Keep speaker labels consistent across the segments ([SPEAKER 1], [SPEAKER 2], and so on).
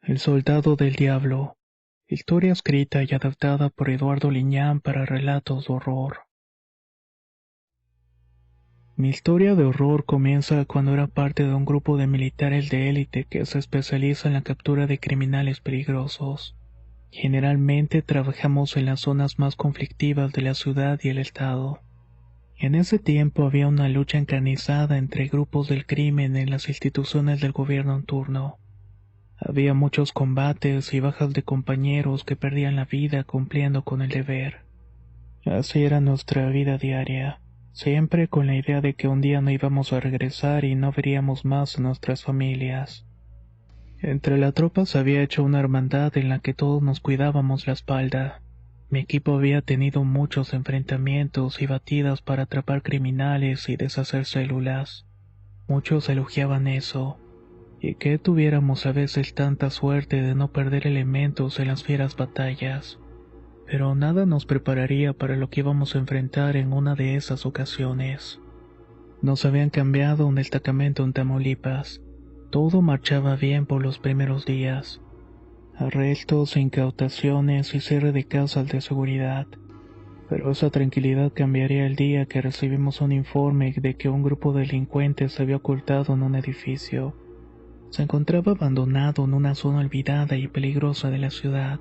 [SPEAKER 1] El soldado del diablo. Historia escrita y adaptada por Eduardo Liñán para relatos de horror. Mi historia de horror comienza cuando era parte de un grupo de militares de élite que se especializa en la captura de criminales peligrosos. Generalmente trabajamos en las zonas más conflictivas de la ciudad y el estado. En ese tiempo había una lucha encarnizada entre grupos del crimen en las instituciones del gobierno en turno. Había muchos combates y bajas de compañeros que perdían la vida cumpliendo con el deber. Así era nuestra vida diaria, siempre con la idea de que un día no íbamos a regresar y no veríamos más a nuestras familias. Entre la tropa se había hecho una hermandad en la que todos nos cuidábamos la espalda. Mi equipo había tenido muchos enfrentamientos y batidas para atrapar criminales y deshacer células. Muchos elogiaban eso. Y que tuviéramos a veces tanta suerte de no perder elementos en las fieras batallas. Pero nada nos prepararía para lo que íbamos a enfrentar en una de esas ocasiones. Nos habían cambiado un destacamento en Tamaulipas. Todo marchaba bien por los primeros días. Arrestos, incautaciones y cierre de casas de seguridad. Pero esa tranquilidad cambiaría el día que recibimos un informe de que un grupo de delincuentes se había ocultado en un edificio. Se encontraba abandonado en una zona olvidada y peligrosa de la ciudad.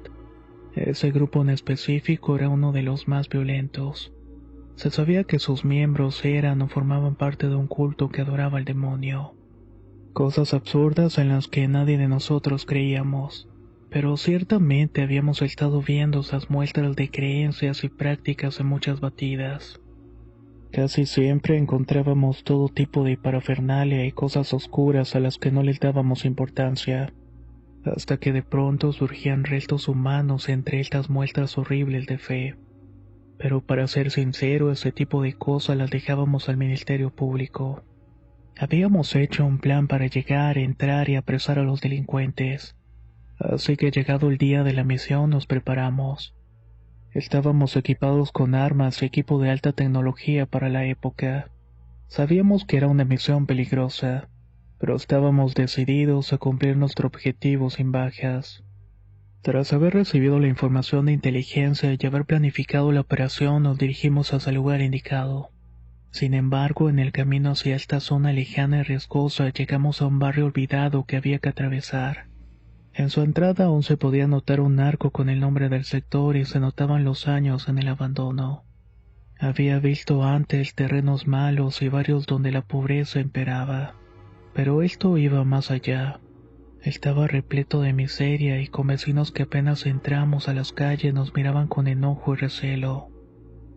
[SPEAKER 1] Ese grupo en específico era uno de los más violentos. Se sabía que sus miembros eran o formaban parte de un culto que adoraba al demonio. Cosas absurdas en las que nadie de nosotros creíamos, pero ciertamente habíamos estado viendo esas muestras de creencias y prácticas en muchas batidas. Casi siempre encontrábamos todo tipo de parafernalia y cosas oscuras a las que no les dábamos importancia, hasta que de pronto surgían restos humanos entre estas muestras horribles de fe. Pero para ser sincero, ese tipo de cosas las dejábamos al Ministerio Público. Habíamos hecho un plan para llegar, entrar y apresar a los delincuentes, así que llegado el día de la misión nos preparamos. Estábamos equipados con armas y equipo de alta tecnología para la época. Sabíamos que era una misión peligrosa, pero estábamos decididos a cumplir nuestro objetivo sin bajas. Tras haber recibido la información de inteligencia y haber planificado la operación, nos dirigimos hacia el lugar indicado. Sin embargo, en el camino hacia esta zona lejana y riesgosa, llegamos a un barrio olvidado que había que atravesar. En su entrada aún se podía notar un arco con el nombre del sector y se notaban los años en el abandono. Había visto antes terrenos malos y varios donde la pobreza imperaba. Pero esto iba más allá. Estaba repleto de miseria y con vecinos que apenas entramos a las calles nos miraban con enojo y recelo.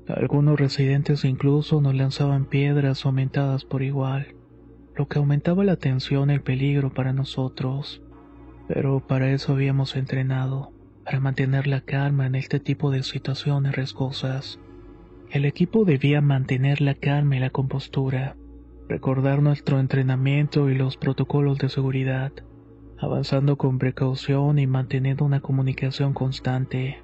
[SPEAKER 1] Algunos residentes incluso nos lanzaban piedras aumentadas por igual, lo que aumentaba la tensión y el peligro para nosotros. Pero para eso habíamos entrenado, para mantener la calma en este tipo de situaciones riesgosas. El equipo debía mantener la calma y la compostura, recordar nuestro entrenamiento y los protocolos de seguridad, avanzando con precaución y manteniendo una comunicación constante.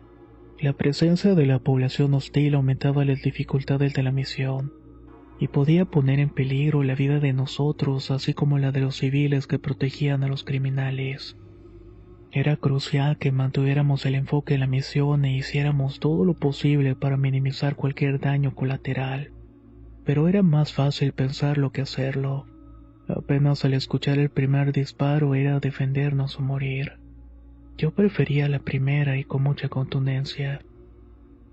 [SPEAKER 1] La presencia de la población hostil aumentaba las dificultades de la misión, y podía poner en peligro la vida de nosotros así como la de los civiles que protegían a los criminales. Era crucial que mantuviéramos el enfoque en la misión e hiciéramos todo lo posible para minimizar cualquier daño colateral. Pero era más fácil pensarlo que hacerlo. Apenas al escuchar el primer disparo era defendernos o morir. Yo prefería la primera y con mucha contundencia.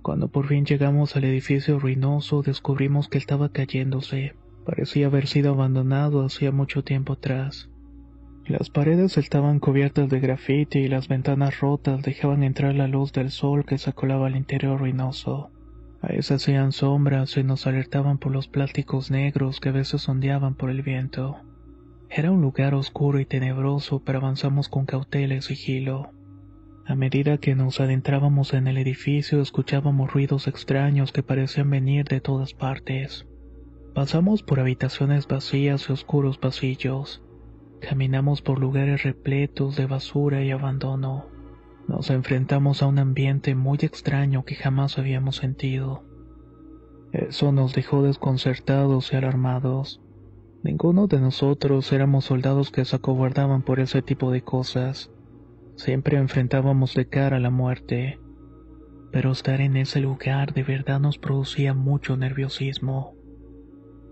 [SPEAKER 1] Cuando por fin llegamos al edificio ruinoso, descubrimos que estaba cayéndose. Parecía haber sido abandonado hacía mucho tiempo atrás. Las paredes estaban cubiertas de grafiti y las ventanas rotas dejaban entrar la luz del sol que se colaba al interior ruinoso. A veces hacían sombras y nos alertaban por los plásticos negros que a veces ondeaban por el viento. Era un lugar oscuro y tenebroso, pero avanzamos con cautela y sigilo. A medida que nos adentrábamos en el edificio, escuchábamos ruidos extraños que parecían venir de todas partes. Pasamos por habitaciones vacías y oscuros pasillos. Caminamos por lugares repletos de basura y abandono. Nos enfrentamos a un ambiente muy extraño que jamás habíamos sentido. Eso nos dejó desconcertados y alarmados. Ninguno de nosotros éramos soldados que se acobardaban por ese tipo de cosas. Siempre enfrentábamos de cara a la muerte, pero estar en ese lugar de verdad nos producía mucho nerviosismo.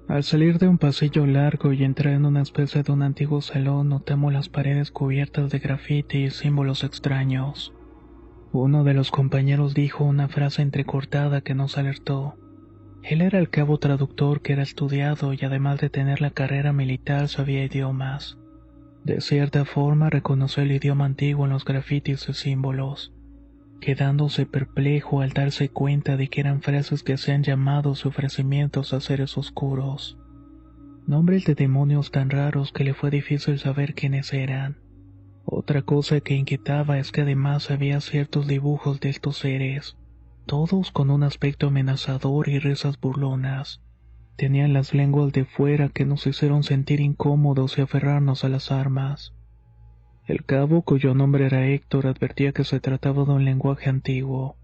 [SPEAKER 1] Al salir de un pasillo largo y entrar en una especie de un antiguo salón, notamos las paredes cubiertas de grafiti y símbolos extraños. Uno de los compañeros dijo una frase entrecortada que nos alertó. Él era el cabo traductor que era estudiado y además de tener la carrera militar sabía idiomas. De cierta forma reconoció el idioma antiguo en los grafitis y símbolos, quedándose perplejo al darse cuenta de que eran frases que hacían llamados y ofrecimientos a seres oscuros. Nombres de demonios tan raros que le fue difícil saber quiénes eran. Otra cosa que inquietaba es que además había ciertos dibujos de estos seres, todos con un aspecto amenazador y risas burlonas. Tenían las lenguas de fuera que nos hicieron sentir incómodos y aferrarnos a las armas. El cabo, cuyo nombre era Héctor, advertía que se trataba de un lenguaje antiguo,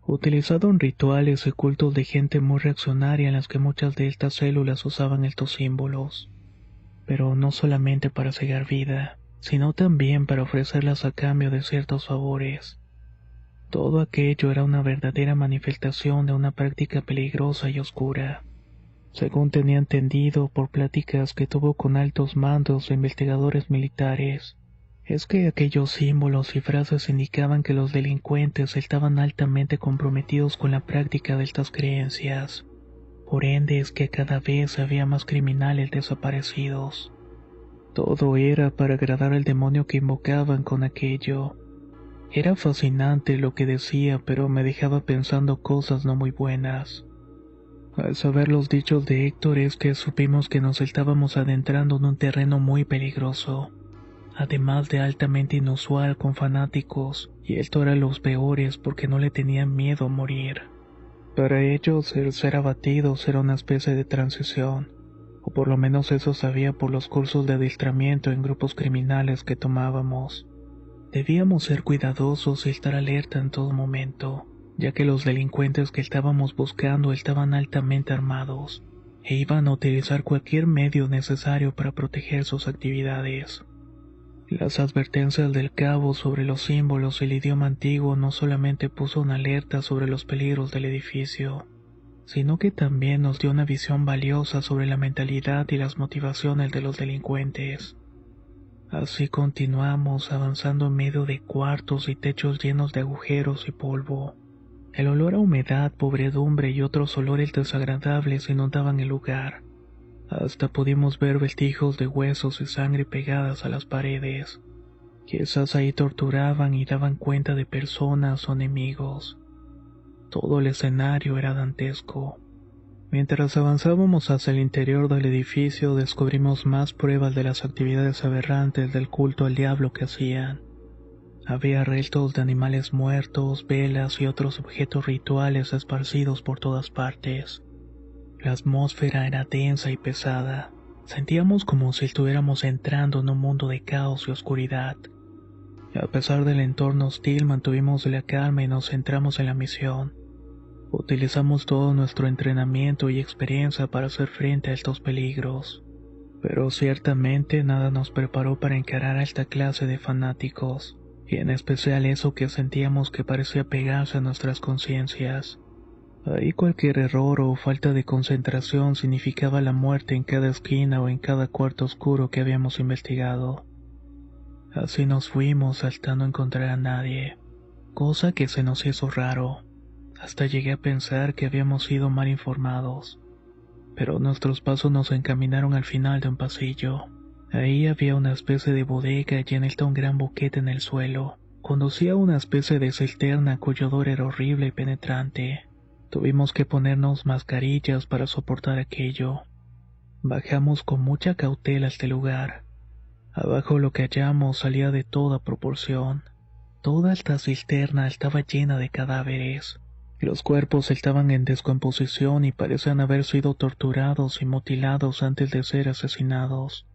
[SPEAKER 1] utilizado en rituales y cultos de gente muy reaccionaria en las que muchas de estas células usaban estos símbolos. Pero no solamente para cegar vida, sino también para ofrecerlas a cambio de ciertos favores. Todo aquello era una verdadera manifestación de una práctica peligrosa y oscura. Según tenía entendido por pláticas que tuvo con altos mandos e investigadores militares, es que aquellos símbolos y frases indicaban que los delincuentes estaban altamente comprometidos con la práctica de estas creencias. Por ende es que cada vez había más criminales desaparecidos. Todo era para agradar al demonio que invocaban con aquello. Era fascinante lo que decía, pero me dejaba pensando cosas no muy buenas. Al saber los dichos de Héctor es que supimos que nos estábamos adentrando en un terreno muy peligroso, además de altamente inusual con fanáticos, y esto era los peores porque no le tenían miedo a morir. Para ellos el ser abatidos era una especie de transición, o por lo menos eso sabía por los cursos de adiestramiento en grupos criminales que tomábamos. Debíamos ser cuidadosos y estar alerta en todo momento, ya que los delincuentes que estábamos buscando estaban altamente armados, e iban a utilizar cualquier medio necesario para proteger sus actividades. Las advertencias del cabo sobre los símbolos y el idioma antiguo no solamente puso una alerta sobre los peligros del edificio, sino que también nos dio una visión valiosa sobre la mentalidad y las motivaciones de los delincuentes. Así continuamos avanzando en medio de cuartos y techos llenos de agujeros y polvo. El olor a humedad, podredumbre y otros olores desagradables inundaban el lugar. Hasta pudimos ver vestigios de huesos y sangre pegadas a las paredes. Quizás ahí torturaban y daban cuenta de personas o enemigos. Todo el escenario era dantesco. Mientras avanzábamos hacia el interior del edificio, descubrimos más pruebas de las actividades aberrantes del culto al diablo que hacían. Había restos de animales muertos, velas y otros objetos rituales esparcidos por todas partes. La atmósfera era densa y pesada. Sentíamos como si estuviéramos entrando en un mundo de caos y oscuridad. A pesar del entorno hostil, mantuvimos la calma y nos centramos en la misión. Utilizamos todo nuestro entrenamiento y experiencia para hacer frente a estos peligros. Pero ciertamente nada nos preparó para encarar a esta clase de fanáticos, y en especial eso que sentíamos que parecía pegarse a nuestras conciencias. Ahí cualquier error o falta de concentración significaba la muerte en cada esquina o en cada cuarto oscuro que habíamos investigado. Así nos fuimos hasta no encontrar a nadie, cosa que se nos hizo raro. Hasta llegué a pensar que habíamos sido mal informados. Pero nuestros pasos nos encaminaron al final de un pasillo. Ahí había una especie de bodega y en esta un gran boquete en el suelo. Conducía a una especie de cisterna cuyo olor era horrible y penetrante. Tuvimos que ponernos mascarillas para soportar aquello. Bajamos con mucha cautela a este lugar. Abajo lo que hallamos salía de toda proporción. Toda esta cisterna estaba llena de cadáveres. Los cuerpos estaban en descomposición y parecían haber sido torturados y mutilados antes de ser asesinados.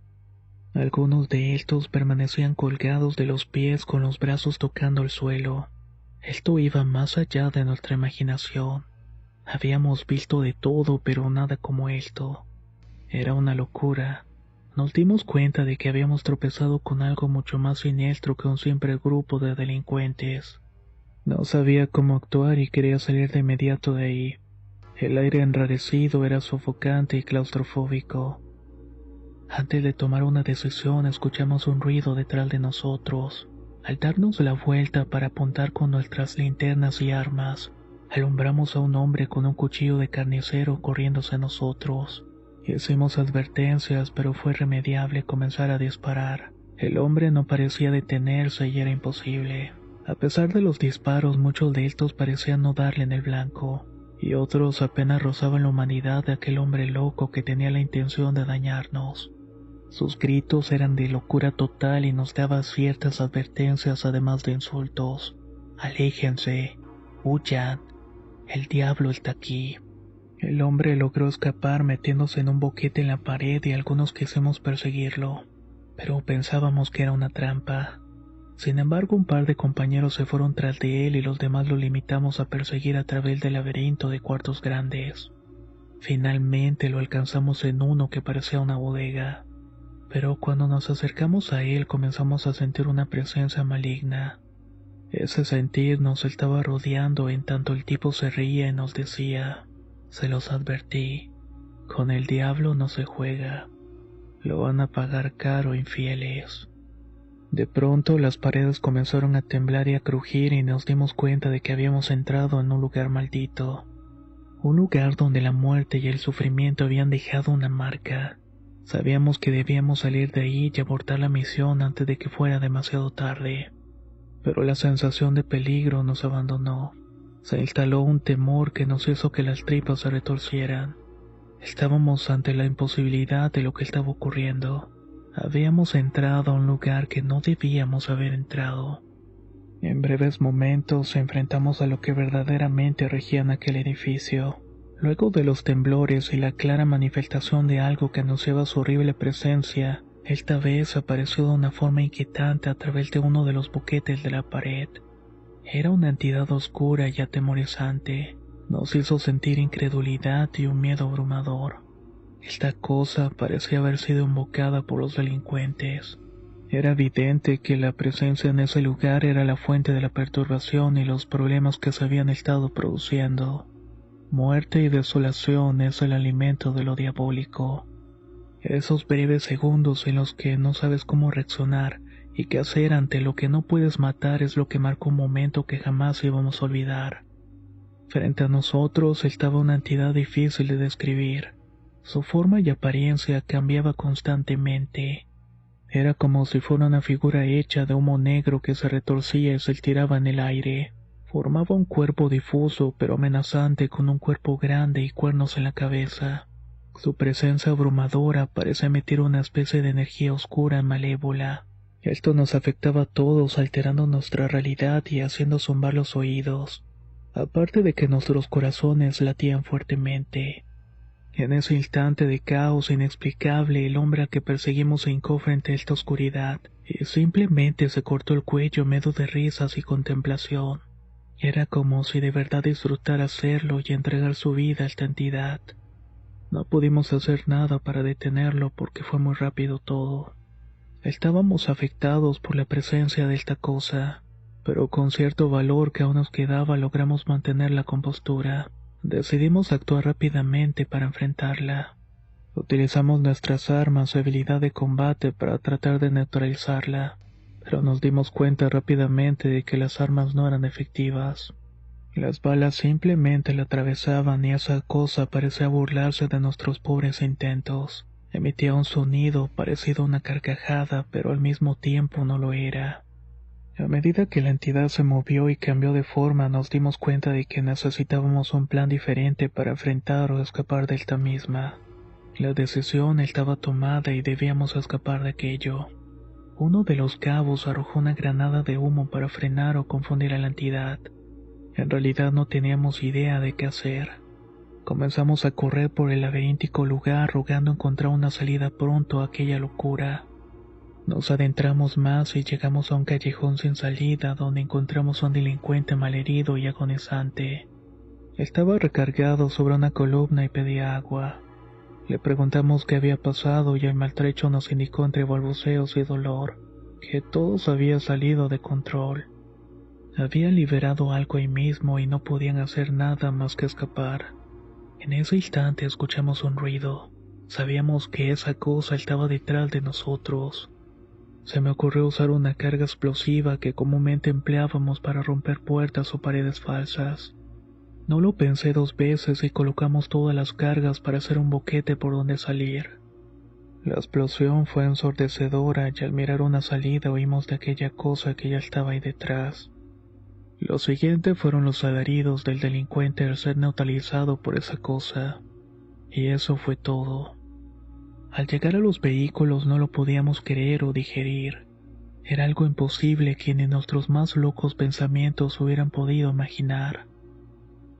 [SPEAKER 1] Algunos de estos permanecían colgados de los pies con los brazos tocando el suelo. Esto iba más allá de nuestra imaginación. Habíamos visto de todo, pero nada como esto. Era una locura. Nos dimos cuenta de que habíamos tropezado con algo mucho más siniestro que un simple grupo de delincuentes. No sabía cómo actuar y quería salir de inmediato de ahí. El aire enrarecido era sofocante y claustrofóbico. Antes de tomar una decisión, escuchamos un ruido detrás de nosotros. Al darnos la vuelta para apuntar con nuestras linternas y armas, alumbramos a un hombre con un cuchillo de carnicero corriendo hacia nosotros. Hicimos advertencias, pero fue irremediable comenzar a disparar. El hombre no parecía detenerse y era imposible. A pesar de los disparos, muchos de estos parecían no darle en el blanco, y otros apenas rozaban la humanidad de aquel hombre loco que tenía la intención de dañarnos. Sus gritos eran de locura total y nos daba ciertas advertencias además de insultos. Aléjense, huyan, el diablo está aquí. El hombre logró escapar metiéndose en un boquete en la pared y algunos quisimos perseguirlo, pero pensábamos que era una trampa. Sin embargo, un par de compañeros se fueron tras de él y los demás lo limitamos a perseguir a través del laberinto de cuartos grandes. Finalmente lo alcanzamos en uno que parecía una bodega, pero cuando nos acercamos a él comenzamos a sentir una presencia maligna. Ese sentir nos estaba rodeando en tanto el tipo se reía y nos decía: se los advertí, con el diablo no se juega, lo van a pagar caro, infieles. De pronto las paredes comenzaron a temblar y a crujir y nos dimos cuenta de que habíamos entrado en un lugar maldito, un lugar donde la muerte y el sufrimiento habían dejado una marca. Sabíamos que debíamos salir de ahí y abortar la misión antes de que fuera demasiado tarde, pero la sensación de peligro nos abandonó. Se instaló un temor que nos hizo que las tripas se retorcieran. Estábamos ante la imposibilidad de lo que estaba ocurriendo. Habíamos entrado a un lugar que no debíamos haber entrado. En breves momentos enfrentamos a lo que verdaderamente regía en aquel edificio. Luego de los temblores y la clara manifestación de algo que anunciaba su horrible presencia, esta vez apareció de una forma inquietante a través de uno de los boquetes de la pared. Era una entidad oscura y atemorizante. Nos hizo sentir incredulidad y un miedo abrumador. Esta cosa parecía haber sido invocada por los delincuentes. Era evidente que la presencia en ese lugar era la fuente de la perturbación y los problemas que se habían estado produciendo. Muerte y desolación es el alimento de lo diabólico. Esos breves segundos en los que no sabes cómo reaccionar y qué hacer ante lo que no puedes matar es lo que marca un momento que jamás íbamos a olvidar. Frente a nosotros estaba una entidad difícil de describir. Su forma y apariencia cambiaba constantemente. Era como si fuera una figura hecha de humo negro que se retorcía y se estiraba en el aire. Formaba un cuerpo difuso pero amenazante con un cuerpo grande y cuernos en la cabeza. Su presencia abrumadora parecía emitir una especie de energía oscura y malévola. Esto nos afectaba a todos, alterando nuestra realidad y haciendo zumbar los oídos, aparte de que nuestros corazones latían fuertemente. En ese instante de caos inexplicable, el hombre al que perseguimos se hincó frente a esta oscuridad y simplemente se cortó el cuello en medio de risas y contemplación. Era como si de verdad disfrutara hacerlo y entregar su vida a esta entidad. No pudimos hacer nada para detenerlo porque fue muy rápido todo. Estábamos afectados por la presencia de esta cosa, pero con cierto valor que aún nos quedaba logramos mantener la compostura. Decidimos actuar rápidamente para enfrentarla. Utilizamos nuestras armas y habilidad de combate para tratar de neutralizarla, pero nos dimos cuenta rápidamente de que las armas no eran efectivas. Las balas simplemente la atravesaban y esa cosa parecía burlarse de nuestros pobres intentos. Emitía un sonido parecido a una carcajada, pero al mismo tiempo no lo era. A medida que la entidad se movió y cambió de forma, nos dimos cuenta de que necesitábamos un plan diferente para enfrentar o escapar de esta misma. La decisión estaba tomada y debíamos escapar de aquello. Uno de los cabos arrojó una granada de humo para frenar o confundir a la entidad. En realidad no teníamos idea de qué hacer. Comenzamos a correr por el laberíntico lugar rogando encontrar una salida pronto a aquella locura. Nos adentramos más y llegamos a un callejón sin salida donde encontramos a un delincuente malherido y agonizante. Estaba recargado sobre una columna y pedía agua. Le preguntamos qué había pasado y el maltrecho nos indicó entre balbuceos y dolor que todo se había salido de control. Habían liberado algo ahí mismo y no podían hacer nada más que escapar. En ese instante escuchamos un ruido. Sabíamos que esa cosa estaba detrás de nosotros. Se me ocurrió usar una carga explosiva que comúnmente empleábamos para romper puertas o paredes falsas. No lo pensé dos veces y colocamos todas las cargas para hacer un boquete por donde salir. La explosión fue ensordecedora y al mirar una salida oímos de aquella cosa que ya estaba ahí detrás. Lo siguiente fueron los alaridos del delincuente al ser neutralizado por esa cosa. Y eso fue todo. Al llegar a los vehículos no lo podíamos creer o digerir. Era algo imposible que ni nuestros más locos pensamientos hubieran podido imaginar.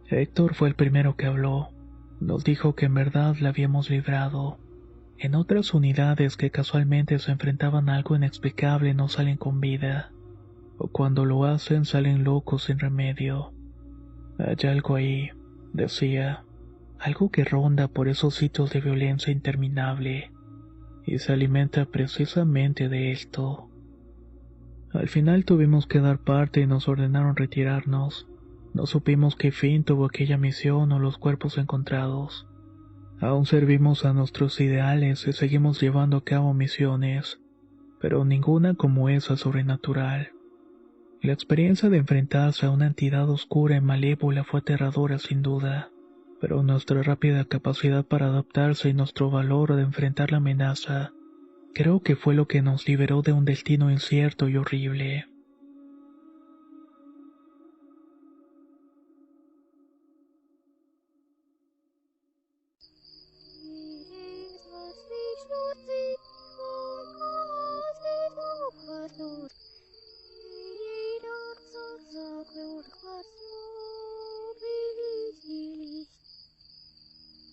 [SPEAKER 1] Héctor fue el primero que habló. Nos dijo que en verdad la habíamos librado. En otras unidades que casualmente se enfrentaban a algo inexplicable no salen con vida. O cuando lo hacen salen locos sin remedio. Hay algo ahí, decía. Algo que ronda por esos sitios de violencia interminable. Y se alimenta precisamente de esto. Al final tuvimos que dar parte y nos ordenaron retirarnos. No supimos qué fin tuvo aquella misión o los cuerpos encontrados. Aún servimos a nuestros ideales y seguimos llevando a cabo misiones, pero ninguna como esa sobrenatural. La experiencia de enfrentarse a una entidad oscura y malévola fue aterradora sin duda, pero nuestra rápida capacidad para adaptarse y nuestro valor de enfrentar la amenaza, creo que fue lo que nos liberó de un destino incierto y horrible.